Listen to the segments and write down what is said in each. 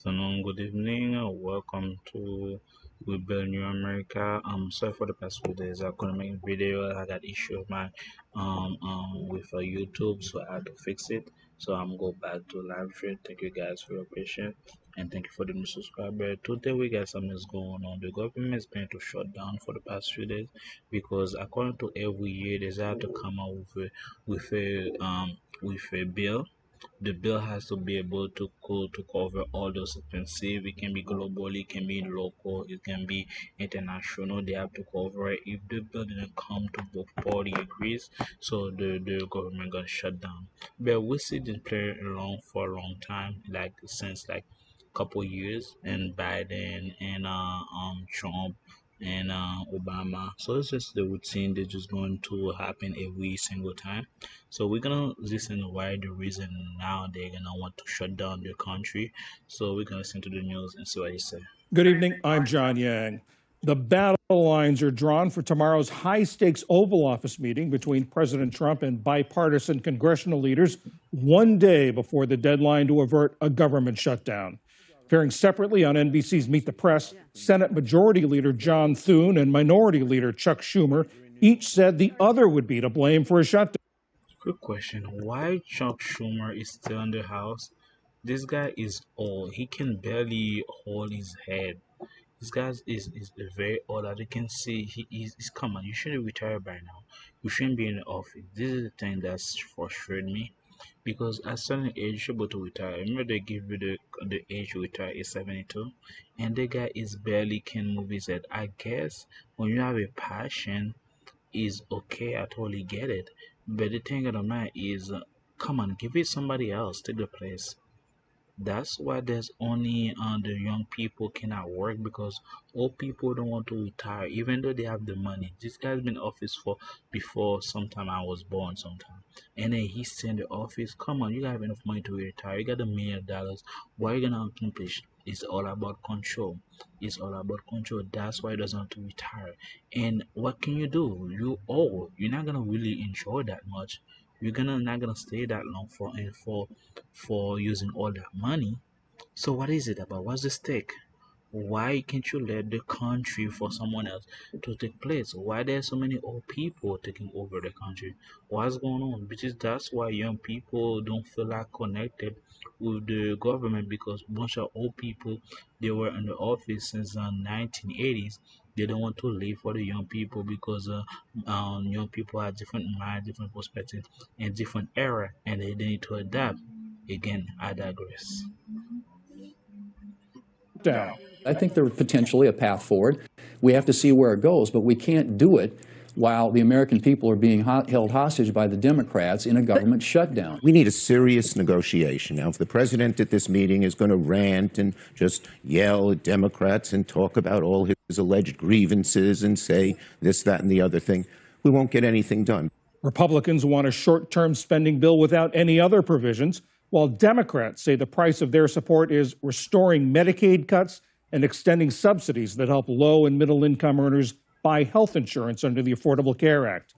Afternoon, good evening. Welcome to We Build New America. Sorry for the past few days. I couldn't make a video. I got issue with my with YouTube, so I had to fix it. So I'm go back to live stream. Thank you guys for your patience and thank you for the new subscriber. Today we got something that's going on. The government is going to shut down for the past few days because according to every year they have to come out with a bill. The bill has to be able to cover all those expenses. It can be global, it can be local, it can be international. They have to cover it. If the bill didn't come to both party agrees, so the government gonna shut down. But we see this play along for a long time, like since like couple years, and Biden and Trump and Obama. So it's just the routine that's just going to happen every single time. So we're gonna listen why the reason now they're gonna want to shut down the country. So we're gonna listen to the news and see what he said. Good evening. I'm John Yang. The battle lines are drawn for tomorrow's high-stakes Oval Office meeting between President Trump and bipartisan congressional leaders, one day before the deadline to avert a government shutdown. Appearing separately on NBC's Meet the Press, Senate Majority Leader John Thune and Minority Leader Chuck Schumer each said the other would be to blame for a shutdown. Quick question: why Chuck Schumer is still in the House? This guy is old. He can barely hold his head. This guy is very old. As you can see, he's come on. You shouldn't retire by now. You shouldn't be in the office. This is the thing that's frustrated me, because at certain age you're able to retire. Remember they give you the age to retire is 72, and the guy is barely can move his head. I guess when you have a passion, is okay. I totally get it. But the thing of the matter is, come on, give it somebody else. Take the place. That's why there's only the young people cannot work, because old people don't want to retire even though they have the money. This guy's been in office for before sometime I was born sometime. And then he's still in the office. Come on, you got enough money to retire. You got $1 million. What are you gonna accomplish? It's all about control. It's all about control. That's why he doesn't want to retire. And what can you do? You old. You're not gonna really enjoy that much. You're gonna not gonna stay that long for using all that money. So what is it about? What's the stake? Why can't you let the country for someone else to take place? Why there's so many old people taking over the country? What's going on? Because that's why young people don't feel like connected with the government, because bunch of old people, they were in the office since the 1980s. They don't want to live for the young people because young people have different mind, different perspective, and different era, and they need to adapt. Again, I digress. Down. I think there's potentially a path forward. We have to see where it goes, but we can't do it while the American people are being held hostage by the Democrats in a government shutdown. We need a serious negotiation. Now, if the president at this meeting is going to rant and just yell at Democrats and talk about all his alleged grievances and say this, that, and the other thing, we won't get anything done. Republicans want a short-term spending bill without any other provisions, while Democrats say the price of their support is restoring Medicaid cuts and extending subsidies that help low and middle income earners buy health insurance under the Affordable Care Act.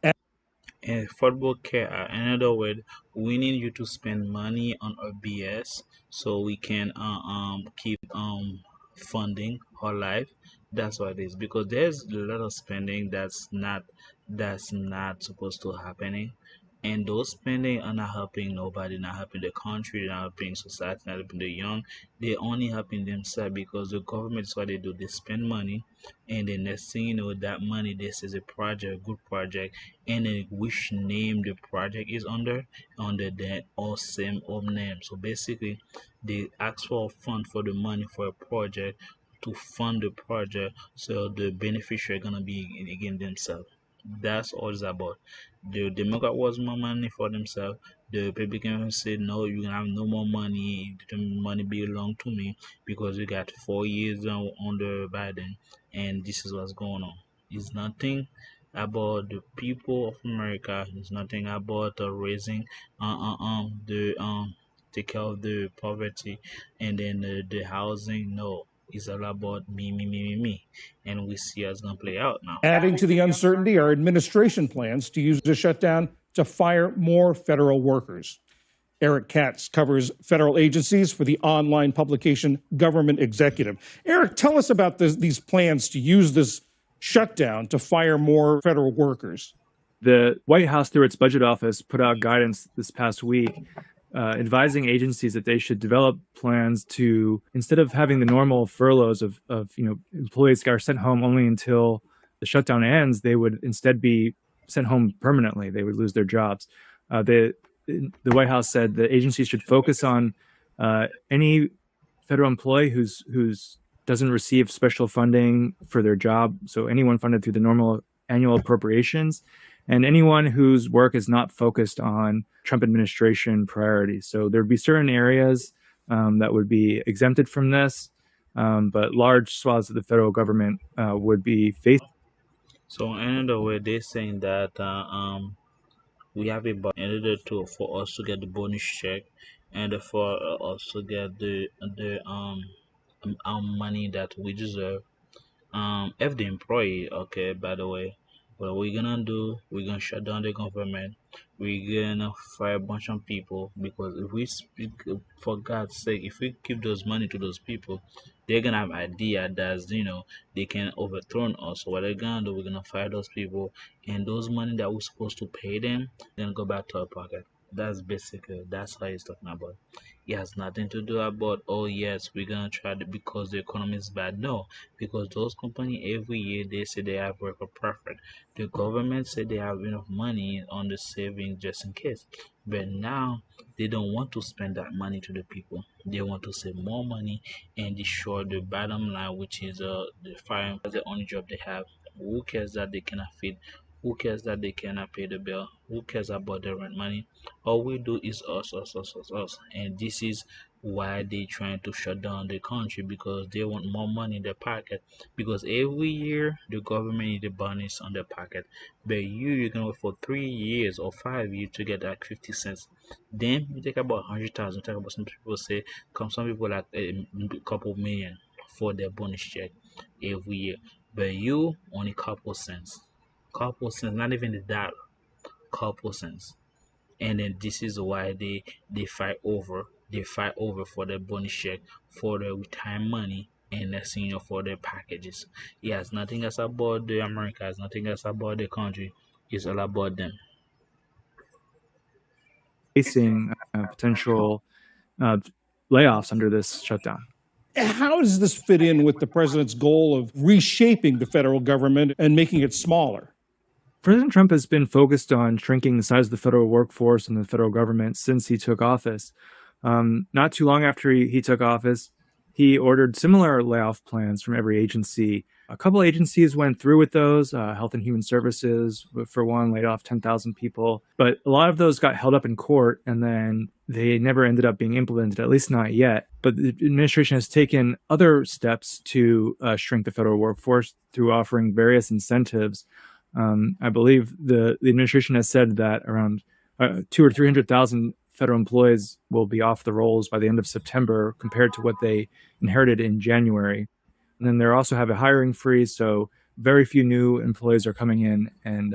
And Affordable Care, in other words, we need you to spend money on our BS so we can keep funding our life. That's what it is, because there's a lot of spending that's not supposed to happening, and those spending are not helping nobody, not helping the country, not helping society, not helping the young. They're only helping themselves, because the government is what they do. They spend money, and the next thing you know, that money, this is a project, good project, and then which name the project is under that all same old name. So basically, they ask for a fund for the money for a project to fund the project, so the beneficiary gonna be again themselves. That's all it's about. The Democrat wants more money for themselves. The Republicans said no, you can have no more money. The money belong to me, because you got 4 years under Biden, and this is what's going on. It's nothing about the people of America. It's nothing about raising the take care of the poverty, and then the housing. No, it's all about me, and we see how it's gonna play out now. Adding to the uncertainty are administration plans to use the shutdown to fire more federal workers. Eric Katz covers federal agencies for the online publication Government Executive. Eric, tell us about these plans to use this shutdown to fire more federal workers. The White House, through its budget office, put out guidance this past week advising agencies that they should develop plans to, instead of having the normal furloughs of employees are sent home only until the shutdown ends, they would instead be sent home permanently. They would lose their jobs. The White House said the agencies should focus on any federal employee who's doesn't receive special funding for their job, so anyone funded through the normal annual appropriations, and anyone whose work is not focused on Trump administration priorities. So there'd be certain areas that would be exempted from this, but large swaths of the federal government would be faced. So another way, they're saying that we have a budget in order to for us to get the bonus check and for us to get the money that we deserve. If the employee, okay, by the way, what we're gonna do, we're gonna shut down the government. We're gonna fire a bunch of people because if we speak, for God's sake, if we give those money to those people, they're gonna have idea that they can overthrow us. So what they're gonna do, we're gonna fire those people, and those money that we're supposed to pay them, gonna go back to our pocket. That's how he's talking about. It has nothing to do about, oh yes, we're gonna try to because the economy is bad. No, because those companies every year they say they have worker profit. The government said they have enough money on the savings just in case. But now they don't want to spend that money to the people. They want to save more money and destroy the bottom line, which is the fire. That's the only job they have. Who cares that they cannot feed? Who cares that they cannot pay the bill? Who cares about the rent money? All we do is us, us, us, us, us. And this is why they trying to shut down the country because they want more money in their pocket. Because every year the government need a bonus on their pocket. But you can wait for 3 years or 5 years to get like 50 cents. Then you take about 100,000. Take about some people say some people like a couple million for their bonus check every year. But you only couple cents, not even the dollar, couple cents. And then this is why they fight over. They fight over for the bonus check, for the retirement money, and next thing for the packages. It has nothing else about the Americas, nothing else about the country. It's all about them. Facing potential layoffs under this shutdown. How does this fit in with the president's goal of reshaping the federal government and making it smaller? President Trump has been focused on shrinking the size of the federal workforce and the federal government since he took office. Not too long after he took office, he ordered similar layoff plans from every agency. A couple agencies went through with those. Health and Human Services, for one, laid off 10,000 people. But a lot of those got held up in court, and then they never ended up being implemented, at least not yet. But the administration has taken other steps to shrink the federal workforce through offering various incentives. I believe the administration has said that around 200,000 or 300,000 federal employees will be off the rolls by the end of September compared to what they inherited in January. And then they also have a hiring freeze, so very few new employees are coming in. And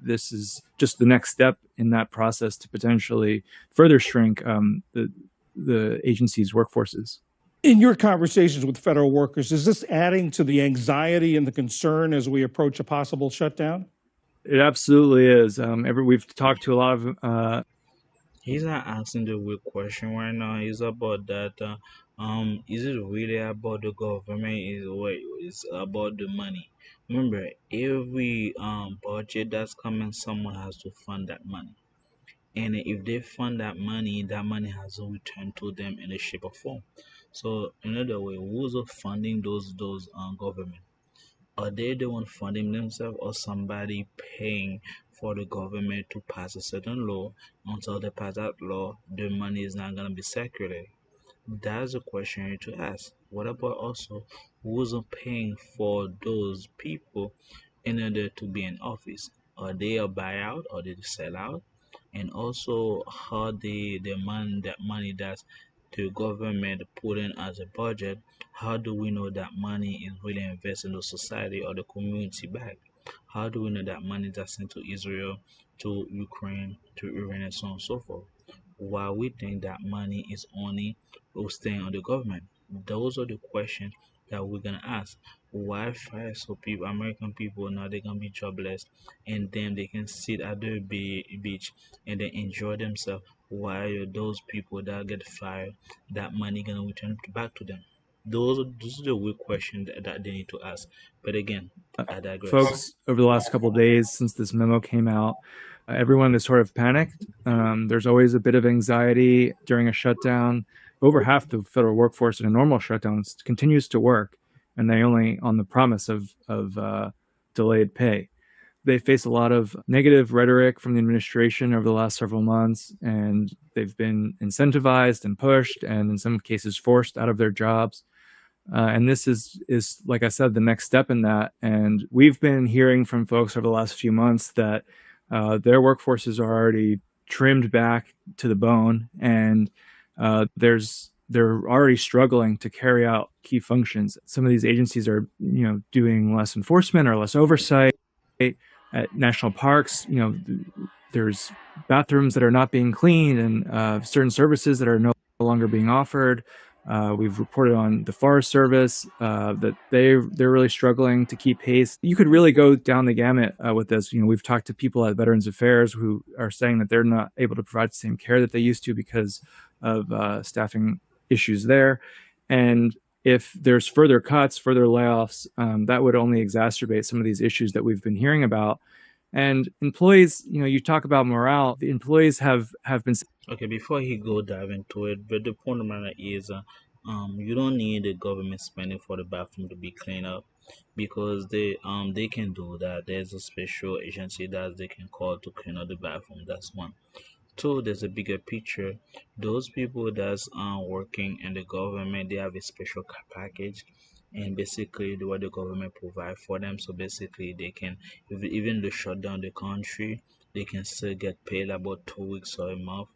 this is just the next step in that process to potentially further shrink the agency's workforces. In your conversations with federal workers, is this adding to the anxiety and the concern as we approach a possible shutdown? It absolutely is. We've talked to a lot of. He's not asking the real question right now. It's about that. Is it really about the government? It's about the money. Remember, every budget that's coming, someone has to fund that money. And if they fund that money has to return to them in a shape or form. So, in other way, who's funding those government? Are they the one funding themselves or somebody paying for the government to pass a certain law? Until they pass that law, the money is not going to be circulated. That's a question you need to ask. What about also who's paying for those people in order to be in office? Are they a buyout or did they sell out? And also how that money that the government put in as a budget, how do we know that money is really invested in the society or the community back? How do we know that money that's sent to Israel, to Ukraine, to Iran, and so on and so forth? why we think that money is only staying on the government. Those are the questions that we're gonna ask. Why fire so people, American people now they gonna be jobless, and then they can sit at the beach and then enjoy themselves. Why are those people that get fired, that money gonna return back to them? Those are the real questions that they need to ask. But again, I digress. Folks, over the last couple of days since this memo came out, everyone is sort of panicked. There's always a bit of anxiety during a shutdown. Over half the federal workforce in a normal shutdown continues to work, and they only on the promise of delayed pay. They face a lot of negative rhetoric from the administration over the last several months, and they've been incentivized and pushed, and in some cases forced out of their jobs. And this is like I said, the next step in that. And we've been hearing from folks over the last few months that their workforces are already trimmed back to the bone, and they're already struggling to carry out key functions. Some of these agencies are, doing less enforcement or less oversight. At national parks, there's bathrooms that are not being cleaned, and certain services that are no longer being offered. We've reported on the Forest Service that they're really struggling to keep pace. You could really go down the gamut with this. We've talked to people at Veterans Affairs who are saying that they're not able to provide the same care that they used to because of staffing issues there. And if there's further cuts, further layoffs, that would only exacerbate some of these issues that we've been hearing about. And employees, you talk about morale. The employees have been. Okay, before he go dive into it, but the point of matter is, you don't need the government spending for the bathroom to be cleaned up, because they can do that. There's a special agency that they can call to clean up the bathroom. That's one. Two, there's a bigger picture. Those people that's working in the government, they have a special package, and basically what the government provide for them. So basically, they can, if even they shut down the country, they can still get paid about 2 weeks or a month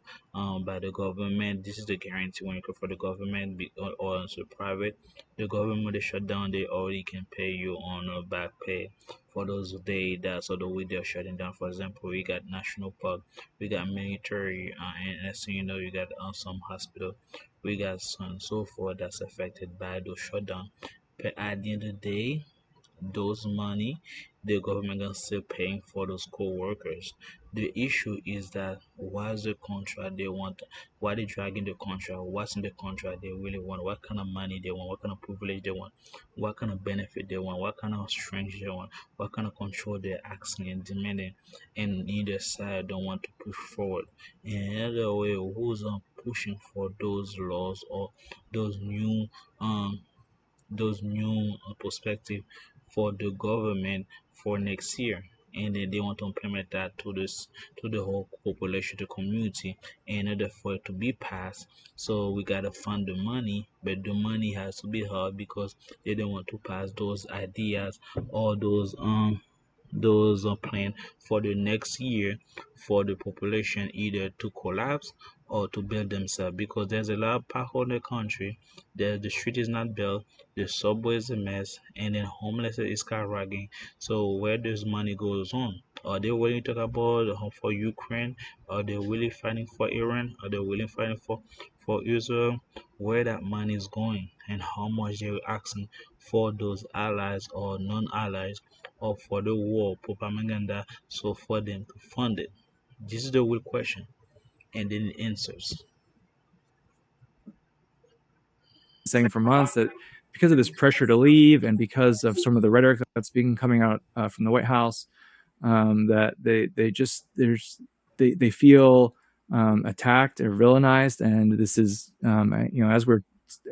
by the government. This is the guarantee when you go for the government or also private. The government they shut down, they already can pay you on a back pay for those days that so the week they're shutting down. For example, we got national park, we got military, and next thing you know, you got some hospital, we got so on and so forth that's affected by those shutdown. But at the end of the day, those money the government is still paying for those co-workers. The issue is that what's the contract they want, why they dragging the contract, what's in the contract they really want, what kind of money they want, what kind of privilege they want, what kind of benefit they want, what kind of strength they want, what kind of control they're asking and demanding, and neither side don't want to push forward. And another way, who's pushing for those laws or those new um those new perspective for the government for next year, and then they want to implement that to this, to the whole population, the community, in order for it to be passed. So we gotta fund the money, but the money has to be hard because they don't want to pass those ideas or those are planned for the next year for the population either to collapse or to build themselves, because there's a lot of pothole in the country. The street is not built, the subway is a mess, and then homeless is skyrocketing. So where does money goes on? Are they willing to talk about for Ukraine? Are they really fighting for Iran? Are they really fighting for Israel? Where that money is going and how much they're asking for those allies or non-allies or for the war propaganda, so for them to fund it. This is the real question, and then the answers. Saying for months that because of this pressure to leave and because of some of the rhetoric that's been coming out from the White House, that they feel attacked or villainized, and this is as we're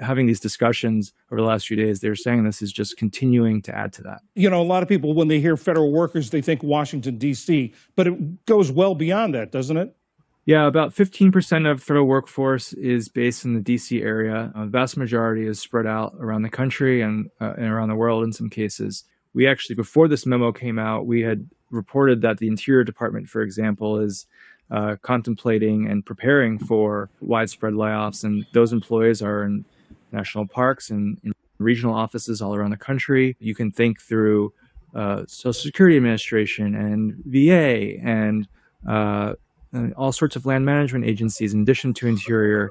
having these discussions over the last few days, they're saying this is just continuing to add to that. A lot of people, when they hear federal workers, they think Washington, D.C., but it goes well beyond that, doesn't it? Yeah, about 15% of federal workforce is based in the DC area. The vast majority is spread out around the country and around the world in some cases. We actually, before this memo came out, we had reported that the Interior Department, for example, is contemplating and preparing for widespread layoffs. And those employees are in national parks and in regional offices all around the country. You can think through Social Security Administration and VA and all sorts of land management agencies, in addition to Interior,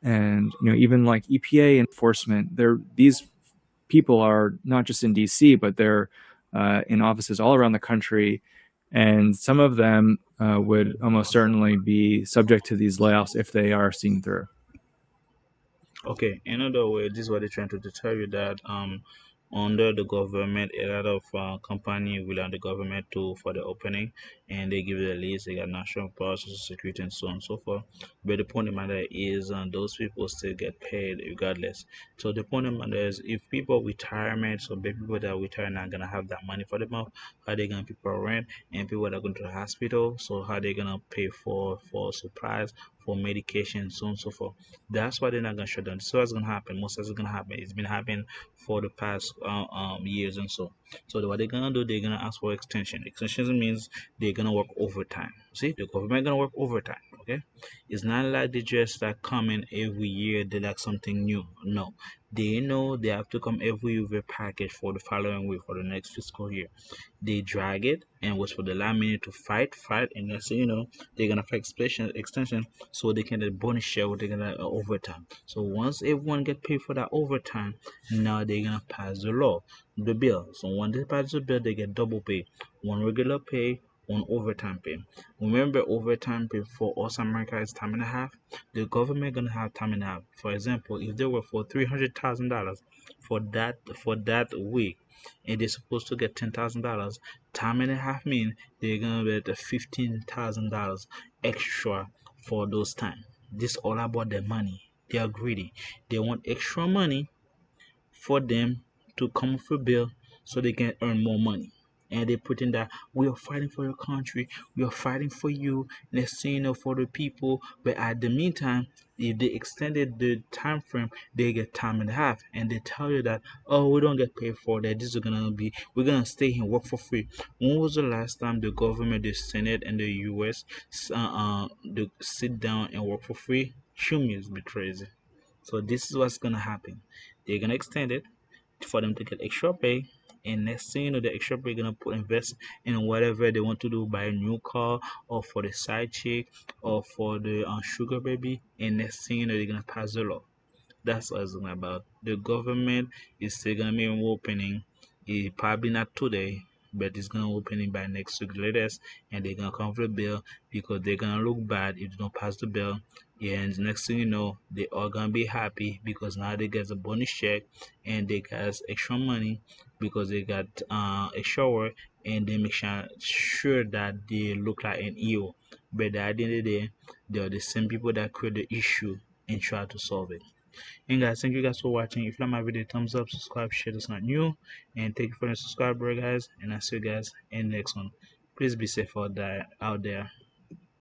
and even like EPA enforcement. These people are not just in DC, but they're in offices all around the country, and some of them would almost certainly be subject to these layoffs if they are seen through. Okay, another way, this is what they're trying to tell you that under the government, a lot of company rely on the government to for the opening, and they give you the list. They got national power, social security, and so on and so forth. But the point of the matter is, those people still get paid regardless. So the point of the matter is, if people retirement, so the people that retire not gonna have that money for the month, how they gonna pay for rent, and people that are going to the hospital, so how they gonna pay for supplies, for medication, so on and so forth. That's why they're not gonna shut down. So what's gonna happen? Most of it's gonna happen. It's been happening for the past years and so. So what they're gonna do? They're gonna ask for extension. Extension means they're gonna work overtime. See, the government gonna work overtime. Okay, it's not like they just like coming every year. They like something new. No, they know they have to come every year with a package for the following week for the next fiscal year. They drag it and was for the last minute to fight, and next thing you know, they're gonna fight extension so they can get bonus share or they're gonna overtime. So once everyone get paid for that overtime, now they're gonna pass the bill. So when they pass the bill, they get double pay, one regular pay, one overtime pay. Remember, overtime pay for us America is time and a half. The government gonna have time and a half. For example, if they were for $300,000 for that week, and they're supposed to get $10,000, time and a half mean they're gonna get $15,000 extra for those time. This all about the money. They are greedy. They want extra money for them to come for bill so they can earn more money. And they put in that we are fighting for your country, we are fighting for you, next thing you know, for the people. But at the meantime, if they extended the time frame, they get time and a half, and they tell you that oh, we don't get paid for that. This is gonna be we're gonna stay here and work for free. When was the last time the government, the Senate, and the U.S. They sit down and work for free? Show me, it's be crazy. So this is what's gonna happen. They're gonna extend it for them to get extra pay, and next thing you know, the extra pay gonna put invest in whatever they want to do, buy a new car, or for the side chick, or for the sugar baby, and next thing you know, they're gonna pass the law. That's what it's about. The government is still gonna be opening. It probably not today, but it's gonna open it by next week latest, and they're gonna come for the bill because they're gonna look bad if they don't pass the bill. Yeah, and next thing you know, they all gonna be happy because now they get a bonus check and they got extra money because they got extra work, and they make sure that they look like an hero. But at the end of the day, they are the same people that create the issue and try to solve it. And guys, thank you guys for watching. If you like my video, thumbs up, subscribe, share this not new. And thank you for the subscriber guys. And I'll see you guys in the next one. Please be safe out there.